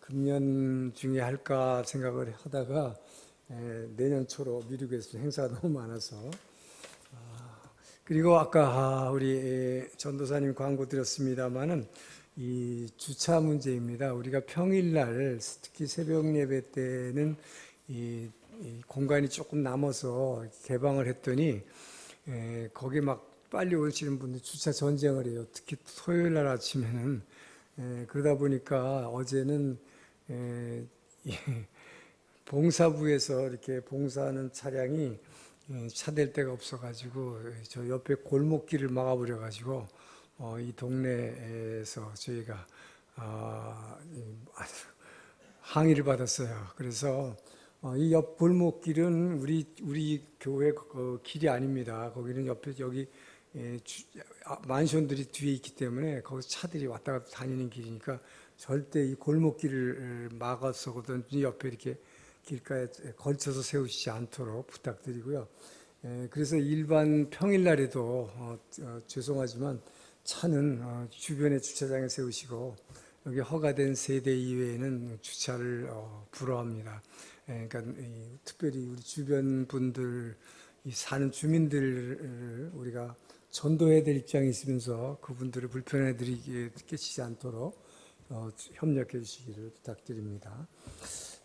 금년 중에 할까 생각을 하다가 내년 초로 미루고 있습니다. 행사가 너무 많아서. 그리고 아까 우리 전도사님 광고 드렸습니다마는 이 주차 문제입니다. 우리가 평일날 특히 새벽 예배 때는 이 공간이 조금 남아서 개방을 했더니 거기 막 빨리 오시는 분들 주차 전쟁을 해요. 특히 토요일 날 아침에는. 그러다 보니까 어제는 이 봉사부에서 이렇게 봉사하는 차량이 차댈 데가 없어가지고 저 옆에 골목길을 막아버려가지고 이 동네에서 저희가 항의를 받았어요. 그래서 이 옆 골목길은 우리 교회 길이 아닙니다. 거기는 옆에 여기 만션들이 뒤에 있기 때문에 거기서 차들이 왔다 갔다 다니는 길이니까 절대 이 골목길을 막아서거든지 옆에 이렇게 길가에 걸쳐서 세우시지 않도록 부탁드리고요. 그래서 일반 평일날에도 죄송하지만 차는 주변에 주차장에 세우시고 여기 허가된 세대 이외에는 주차를 불허합니다. 그러니까 특별히 우리 주변 분들, 사는 주민들을 우리가 전도해야 될 입장이 있으면서 그분들을 불편해 드리게 끼치지 않도록 협력해 주시기를 부탁드립니다.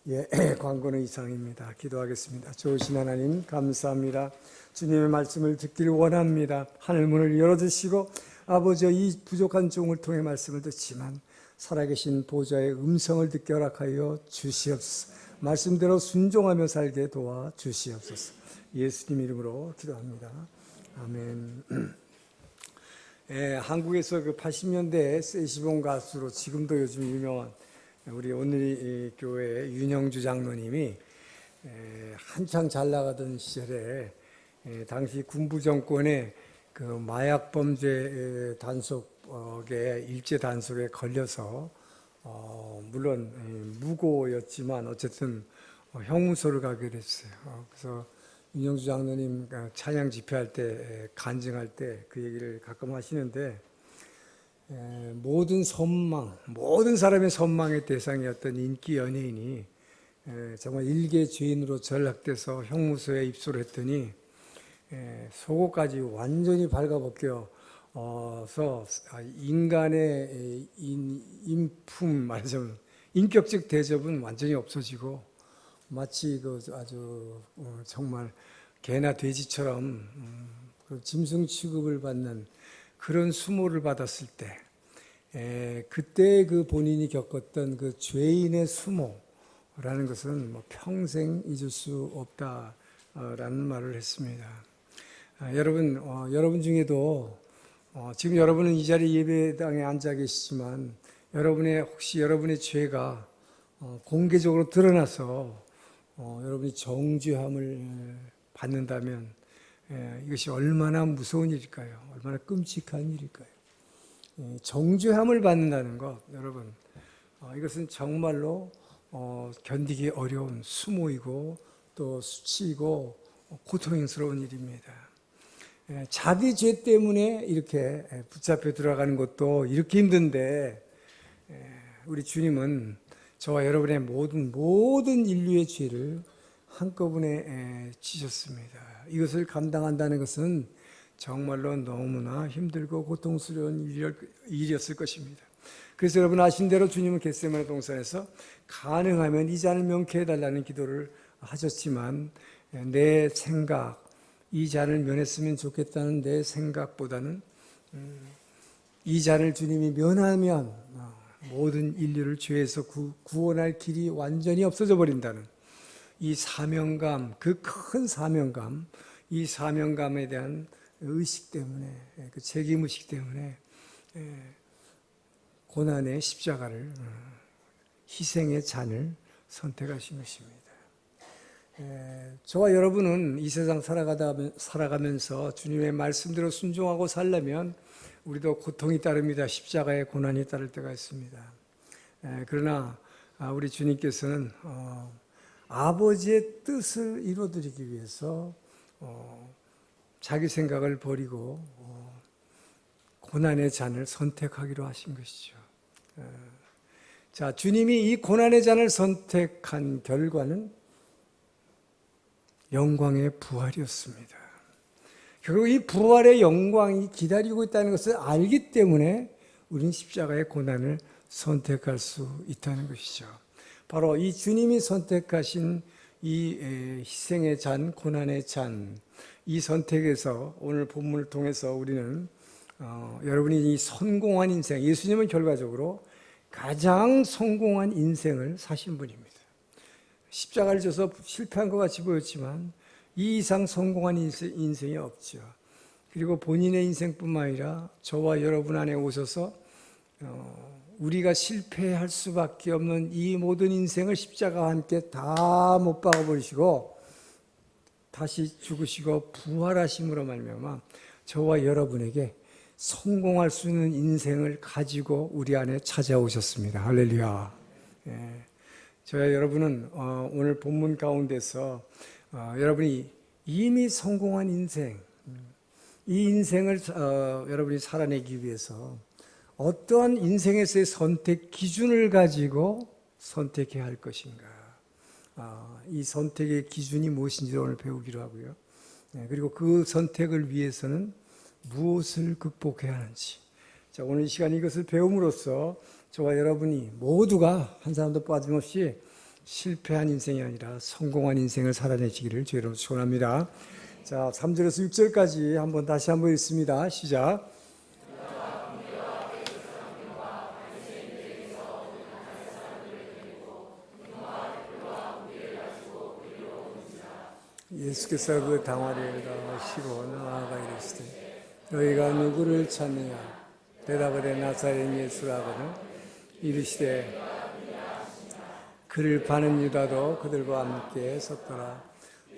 예, 광고는 이상입니다. 기도하겠습니다. 좋으신 하나님 감사합니다. 주님의 말씀을 듣기를 원합니다. 하늘문을 열어주시고 아버지 이 부족한 종을 통해 말씀을 듣지만 살아계신 보좌의 음성을 듣게 허락하여 주시옵소서. 말씀대로 순종하며 살게 도와 주시옵소서. 예수님 이름으로 기도합니다. 아멘. 한국에서 그 80년대 세시봉 가수로 지금도 요즘 유명한 우리 오늘이 교회 윤영주 장로님이 한창 잘 나가던 시절에 당시 군부 정권의 그 마약 범죄 단속에 일제 단속에 걸려서 물론 무고였지만 어쨌든 형무소를 가게 됐어요. 그래서 윤영주 장로님 찬양 집회할 때 간증할 때 그 얘기를 가끔 하시는데 모든 사람의 선망의 대상이었던 인기 연예인이 정말 일개 죄인으로 전락돼서 형무소에 입소를 했더니 속옷까지 완전히 발가벗겨서 인간의 인품 말하자면 인격적 대접은 완전히 없어지고 마치 그 아주 정말 개나 돼지처럼 짐승 취급을 받는 그런 수모를 받았을 때 그때 그 본인이 겪었던 그 죄인의 수모라는 것은 뭐 평생 잊을 수 없다라는 말을 했습니다. 여러분 중에도 지금 여러분은 이 자리 예배당에 앉아 계시지만 혹시 여러분의 죄가 공개적으로 드러나서 여러분이 정죄함을 받는다면 이것이 얼마나 무서운 일일까요? 얼마나 끔찍한 일일까요? 정죄함을 받는다는 것, 여러분, 이것은 정말로 견디기 어려운 수모이고 또 수치이고 고통스러운 일입니다. 자기 죄 때문에 이렇게 붙잡혀 들어가는 것도 이렇게 힘든데 우리 주님은 저와 여러분의 모든 인류의 죄를 한꺼번에 지셨습니다. 이것을 감당한다는 것은 정말로 너무나 힘들고 고통스러운 일이었을 것입니다. 그래서 여러분 아신 대로 주님은 겟세마네 동산에서 가능하면 이 잔을 명쾌해 달라는 기도를 하셨지만 내 생각, 이 잔을 면했으면 좋겠다는 내 생각보다는 이 잔을 주님이 면하면 모든 인류를 죄에서 구원할 길이 완전히 없어져 버린다는 이 사명감, 그 큰 사명감, 이 사명감에 대한 의식 때문에, 그 책임의식 때문에 고난의 십자가를, 희생의 잔을 선택하신 것입니다. 저와 여러분은 이 세상 살아가면서 주님의 말씀대로 순종하고 살려면 우리도 고통이 따릅니다. 십자가의 고난이 따를 때가 있습니다. 그러나 우리 주님께서는 아버지의 뜻을 이루어드리기 위해서 자기 생각을 버리고 고난의 잔을 선택하기로 하신 것이죠. 자, 주님이 이 고난의 잔을 선택한 결과는 영광의 부활이었습니다. 결국 이 부활의 영광이 기다리고 있다는 것을 알기 때문에 우리는 십자가의 고난을 선택할 수 있다는 것이죠. 바로 이 주님이 선택하신 이 희생의 잔, 고난의 잔, 이 선택에서 오늘 본문을 통해서 우리는 여러분이 이 성공한 인생, 예수님은 결과적으로 가장 성공한 인생을 사신 분입니다. 십자가를 져서 실패한 것 같이 보였지만 이 이상 성공한 인생이 없죠. 그리고 본인의 인생뿐만 아니라 저와 여러분 안에 오셔서 우리가 실패할 수밖에 없는 이 모든 인생을 십자가와 함께 다 못 박아버리시고 다시 죽으시고 부활하심으로 말미암아 저와 여러분에게 성공할 수 있는 인생을 가지고 우리 안에 찾아오셨습니다. 할렐루야. 예. 저와 여러분은 오늘 본문 가운데서 여러분이 이미 성공한 인생, 이 인생을 여러분이 살아내기 위해서 어떠한 인생에서의 선택 기준을 가지고 선택해야 할 것인가. 이 선택의 기준이 무엇인지를 오늘 배우기로 하고요. 그리고 그 선택을 위해서는 무엇을 극복해야 하는지. 자, 오늘 이 시간 이것을 배움으로써 저와 여러분이 모두가 한 사람도 빠짐없이 실패한 인생이 아니라 성공한 인생을 살아내시기를 주로 축원합니다. 자, 3절에서 6절까지 한번 다시 한번 읽습니다. 시작. 예수께서 그 당화를 가시고 나아가 이르시되 너희가 누구를 찾느냐 대답하되 나사렛 예수라거든 이르시되 그를 파는 유다도 그들과 함께 섰더라.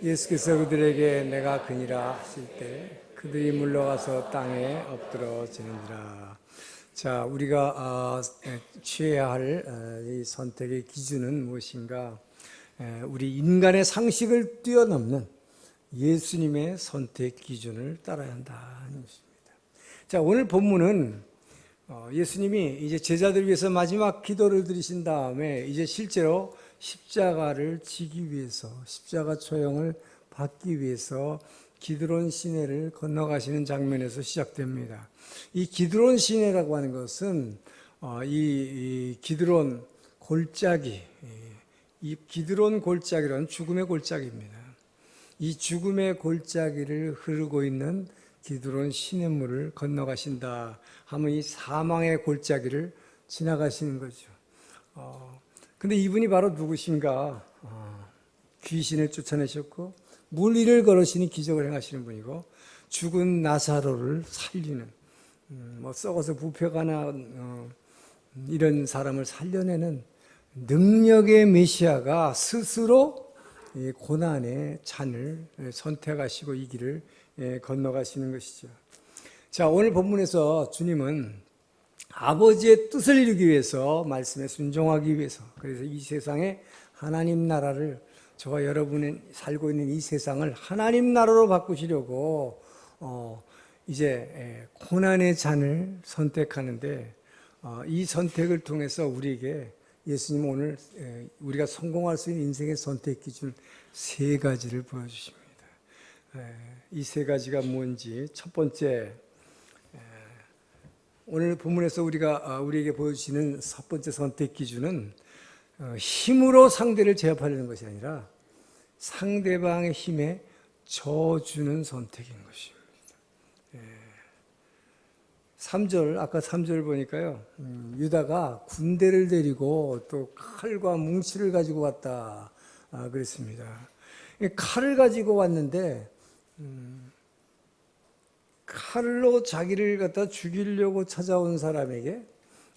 예수께서 그들에게 내가 그니라 하실 때 그들이 물러가서 땅에 엎드러지는지라. 자, 우리가 취해야 할 이 선택의 기준은 무엇인가? 우리 인간의 상식을 뛰어넘는 예수님의 선택 기준을 따라야 한다는 것입니다. 자, 오늘 본문은 예수님이 이제 제자들을 위해서 마지막 기도를 드리신 다음에 이제 실제로 십자가를 지기 위해서, 십자가 초형을 받기 위해서 기드론 시내를 건너가시는 장면에서 시작됩니다. 이 기드론 시내라고 하는 것은 이 기드론 골짜기, 이 기드론 골짜기는 죽음의 골짜기입니다. 이 죽음의 골짜기를 흐르고 있는 기드론 시냇물을 건너가신다 하면 이 사망의 골짜기를 지나가시는 거죠. 근데 이분이 바로 누구신가? 귀신을 쫓아내셨고 물 위를 걸으시는 기적을 행하시는 분이고 죽은 나사로를 살리는 썩어서 부패가 나 이런 사람을 살려내는 능력의 메시아가 스스로 고난의 잔을 선택하시고 이 길을 건너가시는 것이죠. 자, 오늘 본문에서 주님은 아버지의 뜻을 이루기 위해서, 말씀에 순종하기 위해서, 그래서 이 세상에 하나님 나라를, 저와 여러분이 살고 있는 이 세상을 하나님 나라로 바꾸시려고 이제 고난의 잔을 선택하는데 이 선택을 통해서 우리에게 예수님은 오늘 우리가 성공할 수 있는 인생의 선택 기준 세 가지를 보여주십니다. 이 세 가지가 뭔지, 첫 번째, 오늘 본문에서 우리에게 보여주시는 첫 번째 선택 기준은 힘으로 상대를 제압하려는 것이 아니라 상대방의 힘에 져주는 선택인 것입니다. 3절, 아까 3절 보니까요, 유다가 군대를 데리고 또 칼과 뭉치를 가지고 왔다 그랬습니다. 칼을 가지고 왔는데 칼로 자기를 갖다 죽이려고 찾아온 사람에게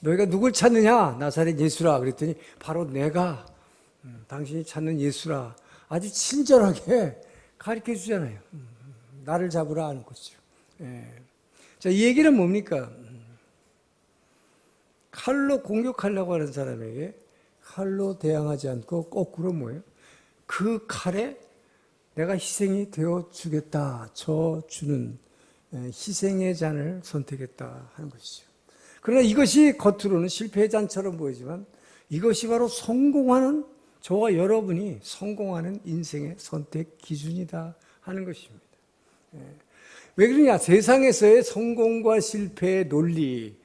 너희가 누굴 찾느냐? 나사렛 예수라. 그랬더니 바로 내가 당신이 찾는 예수라. 아주 친절하게 가르쳐 주잖아요. 나를 잡으라 하는 거죠. 자, 이 얘기는 뭡니까? 칼로 공격하려고 하는 사람에게 칼로 대항하지 않고 거꾸로 뭐예요? 그 칼에 내가 희생이 되어 주겠다. 저 주는 희생의 잔을 선택했다 하는 것이죠. 그러나 이것이 겉으로는 실패의 잔처럼 보이지만 이것이 바로 성공하는, 저와 여러분이 성공하는 인생의 선택 기준이다 하는 것입니다. 왜 그러냐? 세상에서의 성공과 실패의 논리,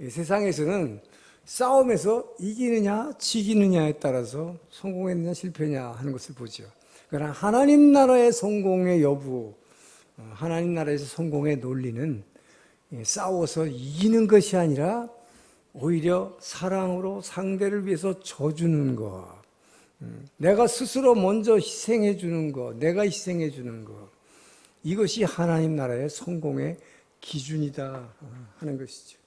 세상에서는 싸움에서 이기느냐 지기느냐에 따라서 성공했느냐 실패냐 하는 것을 보죠. 그러나 하나님 나라의 성공의 여부, 하나님 나라에서 성공의 논리는 싸워서 이기는 것이 아니라 오히려 사랑으로 상대를 위해서 져주는 것, 내가 스스로 먼저 희생해 주는 것, 내가 희생해 주는 것, 이것이 하나님 나라의 성공의 기준이다 하는 것이죠.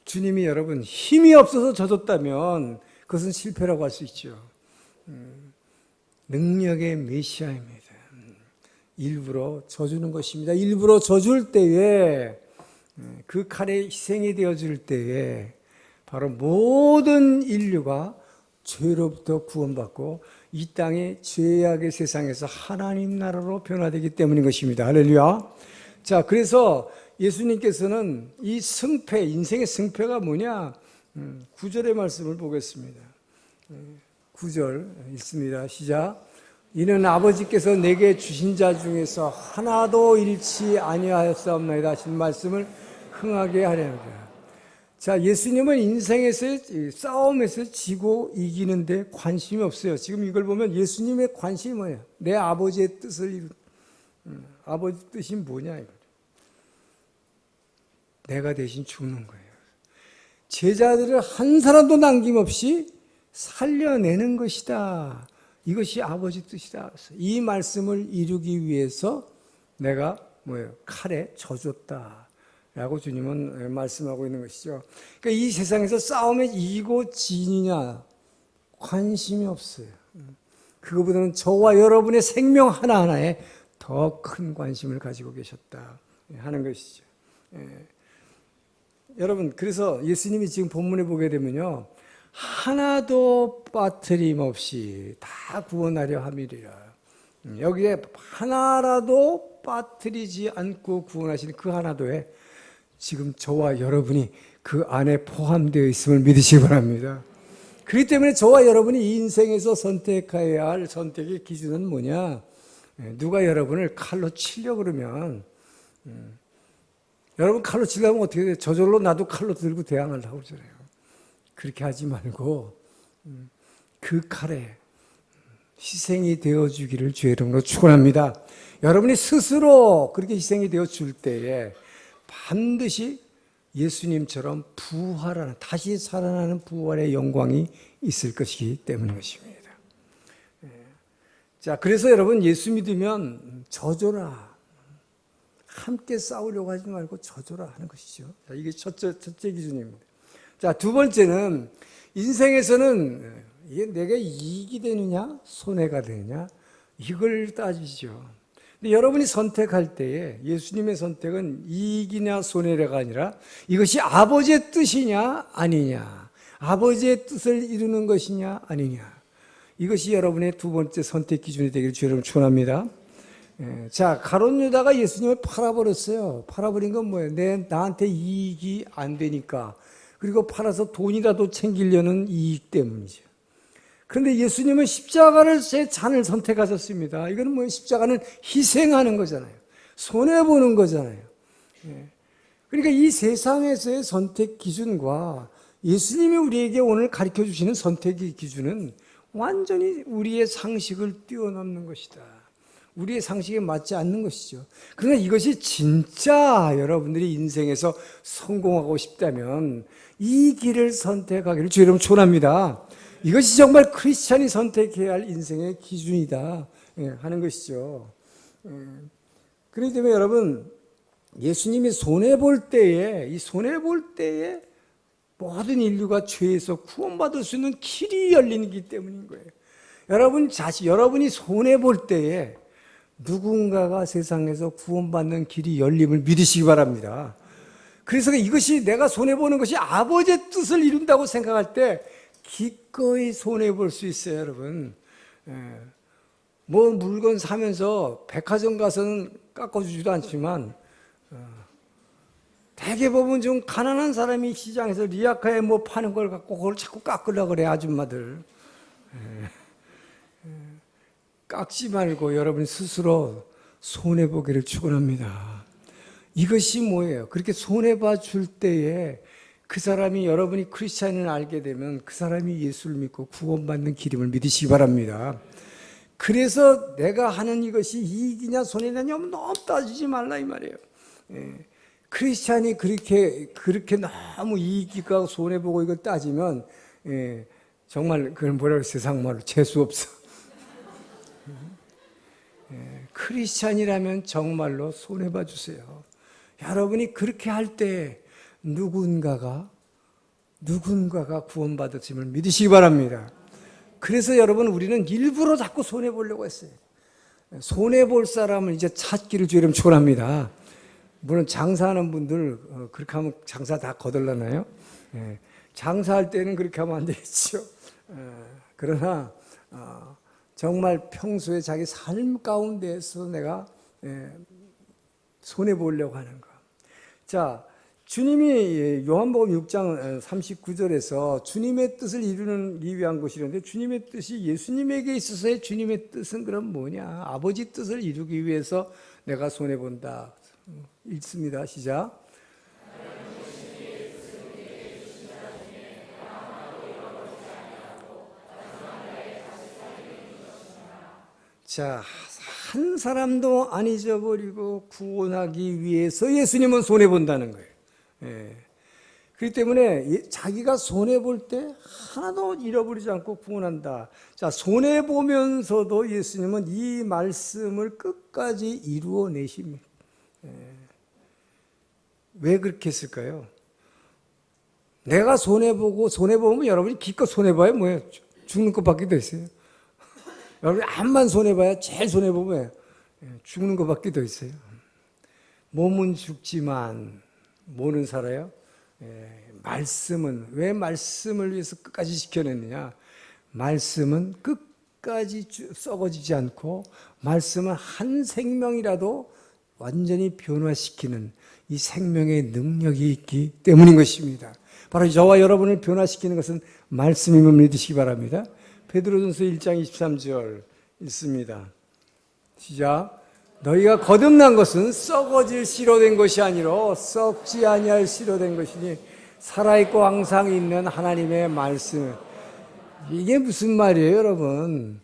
주님이 여러분 힘이 없어서 져줬다면 그것은 실패라고 할 수 있죠. 능력의 메시아입니다. 일부러 져주는 것입니다. 일부러 져줄 때에, 그 칼에 희생이 되어줄 때에 바로 모든 인류가 죄로부터 구원받고 이 땅의 죄악의 세상에서 하나님 나라로 변화되기 때문인 것입니다. 할렐루야. 자, 그래서 예수님께서는 이 승패, 인생의 승패가 뭐냐? 9절의 말씀을 보겠습니다. 9절 읽습니다. 시작. 이는 아버지께서 내게 주신 자 중에서 하나도 잃지 아니하였사옵나이다 하신 말씀을 흥하게 하려니라. 자, 예수님은 인생에서 싸움에서 지고 이기는데 관심이 없어요. 지금 이걸 보면 예수님의 관심이 뭐냐? 내 아버지의 뜻을 이룬, 아버지 뜻이 뭐냐 이거. 내가 대신 죽는 거예요. 제자들을 한 사람도 남김없이 살려내는 것이다. 이것이 아버지 뜻이다. 이 말씀을 이루기 위해서 내가 칼에 져줬다. 라고 주님은 말씀하고 있는 것이죠. 그러니까 이 세상에서 싸움에 이기고 지느냐 관심이 없어요. 그거보다는 저와 여러분의 생명 하나하나에 더 큰 관심을 가지고 계셨다 하는 것이죠. 여러분, 그래서 예수님이 지금 본문에 보게 되면요, 하나도 빠트림 없이 다 구원하려 함이리라. 여기에 하나라도 빠뜨리지 않고 구원하시는 그 하나도에 지금 저와 여러분이 그 안에 포함되어 있음을 믿으시기 바랍니다. 그렇기 때문에 저와 여러분이 이 인생에서 선택해야 할 선택의 기준은 뭐냐? 누가 여러분을 칼로 치려고 그러면, 여러분 칼로 치려면 어떻게 돼요? 저절로 나도 칼로 들고 대항하려고 그러잖아요. 그렇게 하지 말고 그 칼에 희생이 되어주기를 주의 이름으로 축원합니다. 여러분이 스스로 그렇게 희생이 되어줄 때에 반드시 예수님처럼 부활하는, 다시 살아나는 부활의 영광이 있을 것이기 때문인 것입니다. 자, 그래서 여러분 예수 믿으면 져줘라. 함께 싸우려고 하지 말고 져줘라 하는 것이죠. 자, 이게 첫째 기준입니다. 자, 두 번째는 인생에서는 이게 내가 이익이 되느냐 손해가 되느냐 이걸 따지죠. 근데 여러분이 선택할 때에 예수님의 선택은 이익이냐 손해가 아니라 이것이 아버지의 뜻이냐 아니냐, 아버지의 뜻을 이루는 것이냐 아니냐, 이것이 여러분의 두 번째 선택 기준이 되기를 주의 이름으로 축원합니다. 자, 가룟 유다가 예수님을 팔아버렸어요. 팔아버린 건 뭐예요? 나한테 이익이 안 되니까, 그리고 팔아서 돈이라도 챙기려는 이익 때문이죠. 그런데 예수님은 십자가를 제 잔을 선택하셨습니다. 이거는 뭐예요? 십자가는 희생하는 거잖아요. 손해보는 거잖아요. 그러니까 이 세상에서의 선택 기준과 예수님이 우리에게 오늘 가르쳐 주시는 선택의 기준은 완전히 우리의 상식을 뛰어넘는 것이다. 우리의 상식에 맞지 않는 것이죠. 그러나 이것이 진짜 여러분들이 인생에서 성공하고 싶다면 이 길을 선택하기를 주의 이름으로 축원합니다. 이것이 정말 크리스찬이 선택해야 할 인생의 기준이다 하는 것이죠. 그렇기 때문에 여러분, 예수님이 손해볼 때에, 이 손해볼 때에 모든 인류가 죄에서 구원받을 수 있는 길이 열리기 때문인 거예요. 여러분이 손해볼 때에 누군가가 세상에서 구원받는 길이 열림을 믿으시기 바랍니다. 그래서 이것이 내가 손해보는 것이 아버지의 뜻을 이룬다고 생각할 때 기꺼이 손해볼 수 있어요, 여러분. 뭐 물건 사면서 백화점 가서는 깎아주지도 않지만 대개 보면 좀 가난한 사람이 시장에서 리아카에 뭐 파는 걸 갖고 그걸 자꾸 깎으려고 그래, 아줌마들. 깎지 말고 여러분 스스로 손해보기를 축원합니다. 이것이 뭐예요? 그렇게 손해봐 줄 때에 그 사람이, 여러분이 크리스찬을 알게 되면 그 사람이 예수를 믿고 구원받는 길임을 믿으시기 바랍니다. 그래서 내가 하는 이것이 이익이냐 손해냐 너무 따지지 말라 이 말이에요. 크리스찬이 그렇게 너무 이익이가 손해보고 이걸 따지면 정말 그걸 뭐라고 세상 말로 재수 없어. 크리스찬이라면 정말로 손해봐 주세요. 여러분이 그렇게 할 때 누군가가 구원받으심을 믿으시기 바랍니다. 그래서 여러분, 우리는 일부러 자꾸 손해보려고 했어요. 손해볼 사람을 이제 찾기를 주님 축원합니다. 물론 장사하는 분들 그렇게 하면 장사 다 거덜나나요? 장사할 때는 그렇게 하면 안 되겠죠. 그러나 정말 평소에 자기 삶 가운데에서 내가 손해보려고 하는 거. 자, 주님이 요한복음 6장 39절에서 주님의 뜻을 이루기 위한 것이라는데, 주님의 뜻이 예수님에게 있어서의 주님의 뜻은 그럼 뭐냐? 아버지 뜻을 이루기 위해서 내가 손해본다. 읽습니다. 시작. 자, 한 사람도 안 잊어버리고 구원하기 위해서 예수님은 손해본다는 거예요. 그렇기 때문에 자기가 손해볼 때 하나도 잃어버리지 않고 구원한다. 자, 손해보면서도 예수님은 이 말씀을 끝까지 이루어내십니다. 왜 그렇게 했을까요? 내가 손해보면 여러분이 기껏 손해봐야 뭐예요? 죽는 것밖에 더 있어요. 여러분이 암만 손해봐야 제일 손해보면 죽는 것밖에 더 있어요. 몸은 죽지만 뭐는 살아요? 말씀은, 왜 말씀을 위해서 끝까지 지켜냈느냐? 말씀은 끝까지 썩어지지 않고, 말씀은 한 생명이라도 완전히 변화시키는 이 생명의 능력이 있기 때문인 것입니다. 바로 저와 여러분을 변화시키는 것은 말씀임을 믿으시기 바랍니다. 베드로전서 1장 23절 읽습니다. 시작. 너희가 거듭난 것은 썩어질 씨로 된 것이 아니라 썩지 아니할 씨로 된 것이니 살아있고 항상 있는 하나님의 말씀. 이게 무슨 말이에요, 여러분?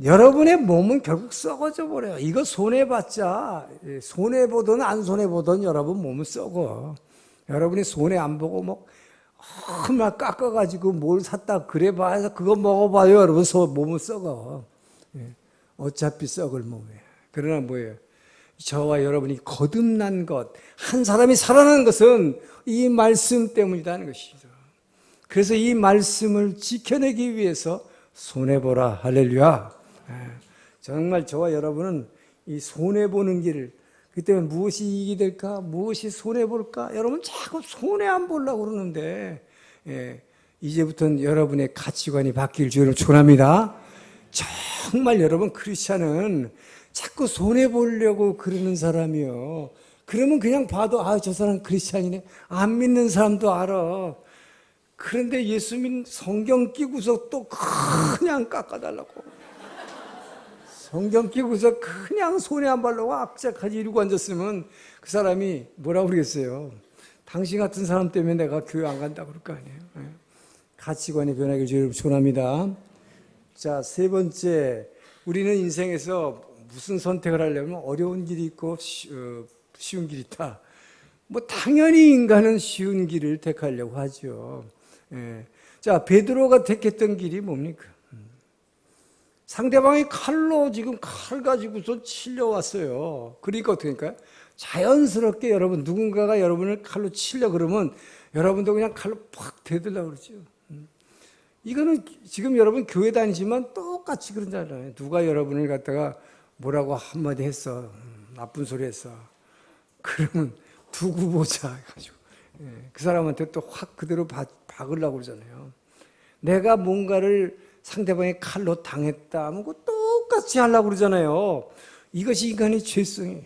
여러분의 몸은 결국 썩어져 버려요. 이거 손해봤자, 손해보든 안 손해보든 여러분 몸은 썩어. 여러분이 손해 안 보고 막 깎아가지고 뭘 샀다 그래 봐서 그거 먹어봐요. 여러분 몸은 썩어. 어차피 썩을 몸이에요. 그러나 뭐예요? 저와 여러분이 거듭난 것, 한 사람이 살아나는 것은 이 말씀 때문이라는 것이죠. 그래서 이 말씀을 지켜내기 위해서 손해보라. 할렐루야. 정말 저와 여러분은 이 손해보는 길을, 그때 무엇이 이익이 될까? 무엇이 손해볼까? 여러분 자꾸 손해 안 보려고 그러는데, 이제부터는 여러분의 가치관이 바뀔 줄을 축원합니다. 정말 여러분, 크리스찬은 자꾸 손해보려고 그러는 사람이요. 그러면 그냥 봐도 저 사람 크리스찬이네. 안 믿는 사람도 알아. 그런데 예수 믿는 성경 끼고서 또 그냥 깎아달라고. 성경 끼고서 그냥 손해 안 보려고 악착하지 이러고 앉았으면 그 사람이 뭐라고 그러겠어요? 당신 같은 사람 때문에 내가 교회 안 간다고 그럴 거 아니에요. 가치관이 변하길 주님 축원합니다. 자, 세 번째, 우리는 인생에서 무슨 선택을 하려면 어려운 길이 있고 쉬운 길이 있다. 당연히 인간은 쉬운 길을 택하려고 하죠. 자, 베드로가 택했던 길이 뭡니까? 상대방이 칼로 지금 칼 가지고서 치려왔어요. 그러니까 어떻게 할까요? 자연스럽게 여러분, 누군가가 여러분을 칼로 치려 그러면 여러분도 그냥 칼로 팍 대들려고 그러죠. 이거는 지금 여러분 교회 다니지만 똑같이 그러잖아요. 누가 여러분을 갖다가 뭐라고 한마디 했어. 나쁜 소리 했어. 그러면 두고 보자 해가지고 그 사람한테 또 확 그대로 박으려고 그러잖아요. 내가 뭔가를 상대방의 칼로 당했다 하면 똑같이 하려고 그러잖아요. 이것이 인간의 죄성이에요.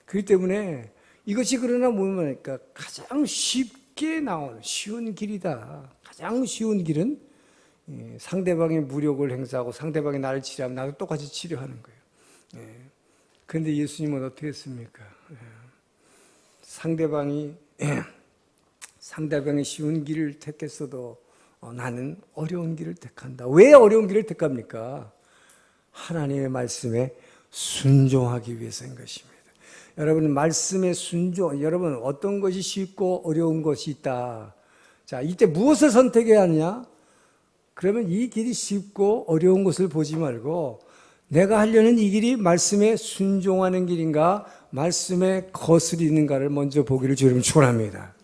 그렇기 때문에 이것이 그러나 뭐니까 가장 쉽게 나오는 쉬운 길이다. 가장 쉬운 길은 상대방의 무력을 행사하고 상대방이 나를 치료하면 나도 똑같이 치료하는 거예요. 그런데 예수님은 어떻게 했습니까? 상대방이 쉬운 길을 택했어도 나는 어려운 길을 택한다. 왜 어려운 길을 택합니까? 하나님의 말씀에 순종하기 위해서인 것입니다. 여러분, 말씀에 여러분, 어떤 것이 쉽고 어려운 것이 있다. 자, 이때 무엇을 선택해야 하느냐? 그러면 이 길이 쉽고 어려운 것을 보지 말고 내가 하려는 이 길이 말씀에 순종하는 길인가, 말씀에 거스리는가를 먼저 보기를 주님 축원합니다.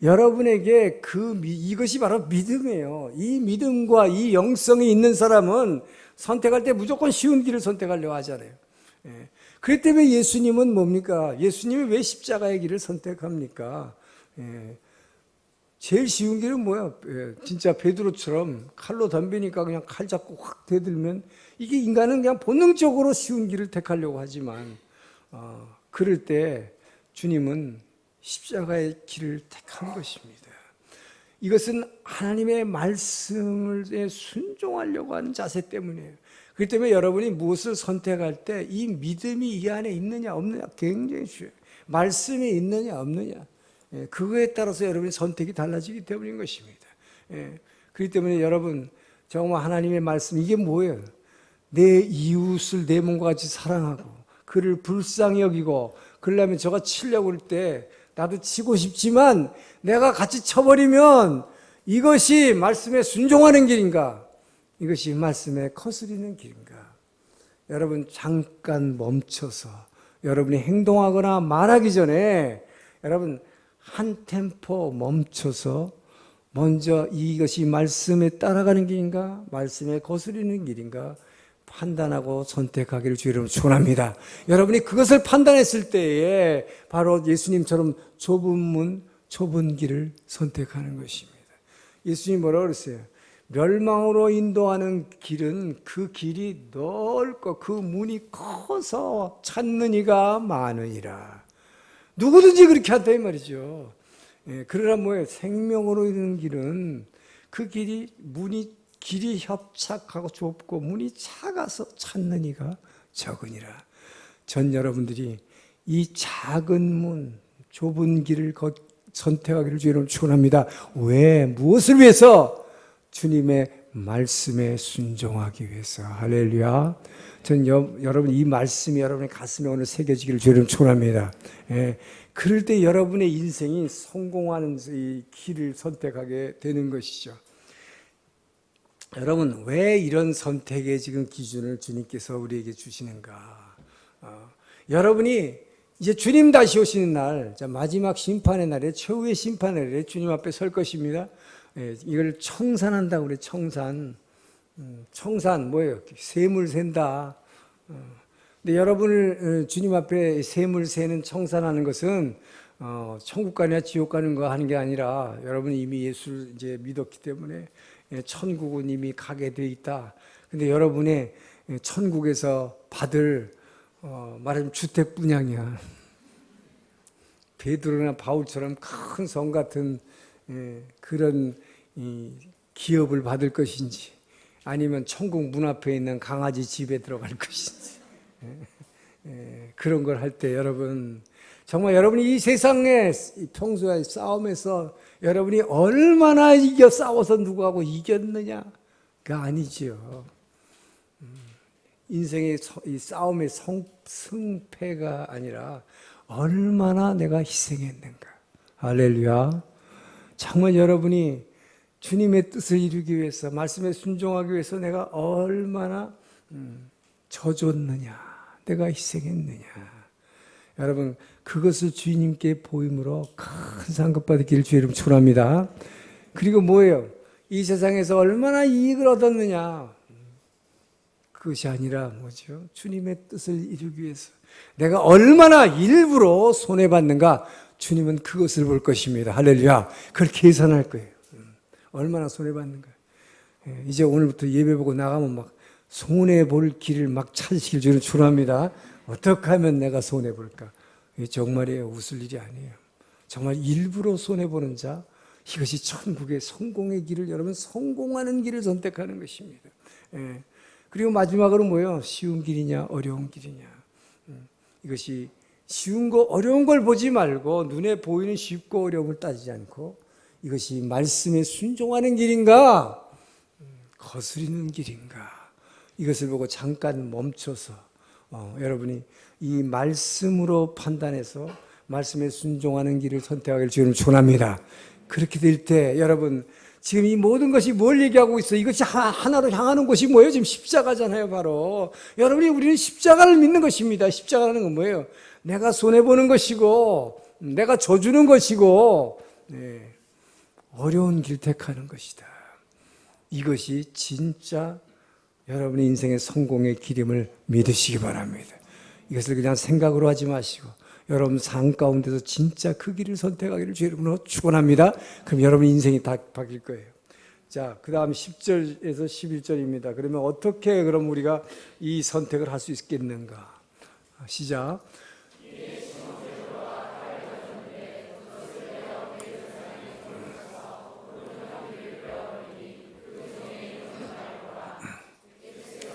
여러분에게 이것이 바로 믿음이에요. 이 믿음과 이 영성이 있는 사람은 선택할 때 무조건 쉬운 길을 선택하려고 하잖아요. 그렇기 때문에 예수님은 뭡니까? 예수님이 왜 십자가의 길을 선택합니까? 제일 쉬운 길은 뭐야? 진짜 베드로처럼 칼로 덤비니까 그냥 칼 잡고 확 대들면, 이게 인간은 그냥 본능적으로 쉬운 길을 택하려고 하지만 그럴 때 주님은 십자가의 길을 택한 것입니다. 이것은 하나님의 말씀에 순종하려고 하는 자세 때문이에요. 그렇기 때문에 여러분이 무엇을 선택할 때 이 믿음이 이 안에 있느냐 없느냐 굉장히 중요해요. 말씀이 있느냐 없느냐, 그거에 따라서 여러분의 선택이 달라지기 때문인 것입니다. 그렇기 때문에 여러분, 정말 하나님의 말씀, 이게 뭐예요? 내 이웃을 내 몸과 같이 사랑하고 그를 불쌍히 여기고, 그러려면 저가 치려고 할 때 나도 치고 싶지만 내가 같이 쳐버리면 이것이 말씀에 순종하는 길인가, 이것이 말씀에 거스리는 길인가? 여러분, 잠깐 멈춰서 여러분이 행동하거나 말하기 전에 여러분 한 템포 멈춰서 먼저 이것이 말씀에 따라가는 길인가, 말씀에 거스리는 길인가 판단하고 선택하기를 주의 이름으로 축원합니다. 여러분이 그것을 판단했을 때에 바로 예수님처럼 좁은 문, 좁은 길을 선택하는 것입니다. 예수님이 뭐라고 그랬어요? 멸망으로 인도하는 길은 그 길이 넓고 그 문이 커서 찾는 이가 많으니라. 누구든지 그렇게 한다 이 말이죠. 그러나 뭐예요? 생명으로 이르는 길은 그 길이 협착하고 좁고 문이 작아서 찾는 이가 적으니라. 전 여러분들이 이 작은 문, 좁은 길을 선택하기를 주님으로 축원합니다. 왜? 무엇을 위해서? 주님의 말씀에 순종하기 위해서. 할렐루야. 전 여러분 이 말씀이 여러분의 가슴에 오늘 새겨지기를 주님 축원합니다. 그럴 때 여러분의 인생이 성공하는 이 길을 선택하게 되는 것이죠. 여러분, 왜 이런 선택의 지금 기준을 주님께서 우리에게 주시는가? 여러분이 이제 주님 다시 오시는 날, 마지막 심판의 날에, 최후의 심판의 날에 주님 앞에 설 것입니다. 이걸 청산한다고 그래. 청산 뭐예요? 셈을 센다. 근데 여러분을 주님 앞에 셈을 세는, 청산하는 것은 천국 가느냐 지옥 가는 거 하는 게 아니라, 여러분이 이미 예수를 이제 믿었기 때문에 천국은 이미 가게 돼 있다. 근데 여러분의 천국에서 받을 말하자면 주택 분양이야. 베드로나 바울처럼 큰 성 같은 그런 기업을 받을 것인지, 아니면 천국 문 앞에 있는 강아지 집에 들어갈 것인지, 그런 걸 할 때 여러분, 정말 여러분이 이 세상의 평소의 싸움에서 여러분이 얼마나 싸워서 누구하고 이겼느냐가 아니지요. 인생의 이 싸움의 승패가 아니라 얼마나 내가 희생했는가. 할렐루야. 정말 여러분이 주님의 뜻을 이루기 위해서, 말씀에 순종하기 위해서 내가 얼마나 져줬느냐, 내가 희생했느냐. 여러분, 그것을 주님께 보임으로 큰 상급 받기를 주의 이름 축원합니다. 그리고 뭐예요? 이 세상에서 얼마나 이익을 얻었느냐, 그것이 아니라 뭐죠? 주님의 뜻을 이루기 위해서 내가 얼마나 일부러 손해받는가, 주님은 그것을 볼 것입니다. 할렐루야. 그걸 계산할 거예요. 얼마나 손해받는가. 이제 오늘부터 예배 보고 나가면 막 손해볼 길을 막 찾으시길 주님 축원합니다. 어떻게 하면 내가 손해볼까? 이게 정말이에요. 웃을 일이 아니에요. 정말 일부러 손해보는 자, 이것이 천국의 성공의 길을, 여러분 성공하는 길을 선택하는 것입니다. 예. 그리고 마지막으로 뭐예요? 쉬운 길이냐 어려운 길이냐. 이것이 쉬운 거 어려운 걸 보지 말고 눈에 보이는 쉽고 어려움을 따지지 않고 이것이 말씀에 순종하는 길인가 거스리는 길인가, 이것을 보고 잠깐 멈춰서 여러분이 이 말씀으로 판단해서 말씀에 순종하는 길을 선택하기를 주님 축원합니다. 그렇게 될 때 여러분 지금 이 모든 것이 뭘 얘기하고 있어요? 이것이 하나로 향하는 것이 뭐예요? 지금 십자가잖아요, 바로. 여러분이 우리는 십자가를 믿는 것입니다. 십자가라는 건 뭐예요? 내가 손해보는 것이고, 내가 져주는 것이고, 네, 어려운 길 택하는 것이다. 이것이 진짜 여러분의 인생의 성공의 길임을 믿으시기 바랍니다. 이것을 그냥 생각으로 하지 마시고, 여러분 삶 가운데서 진짜 그 길을 선택하기를 주 이름으로 축원합니다. 그럼 여러분 인생이 다 바뀔 거예요. 자, 그 다음 10절에서 11절입니다. 그러면 어떻게 그럼 우리가 이 선택을 할 수 있겠는가? 시작.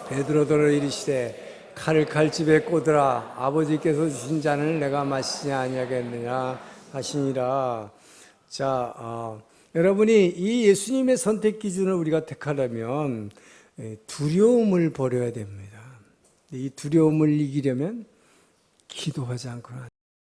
베드로더러 이르시되 칼을 칼집에 꽂으라. 아버지께서 주신 잔을 내가 마시지 아니하겠느냐 하시니라. 자, 여러분이 이 예수님의 선택 기준을 우리가 택하려면 두려움을 버려야 됩니다. 이 두려움을 이기려면 기도하지 않고는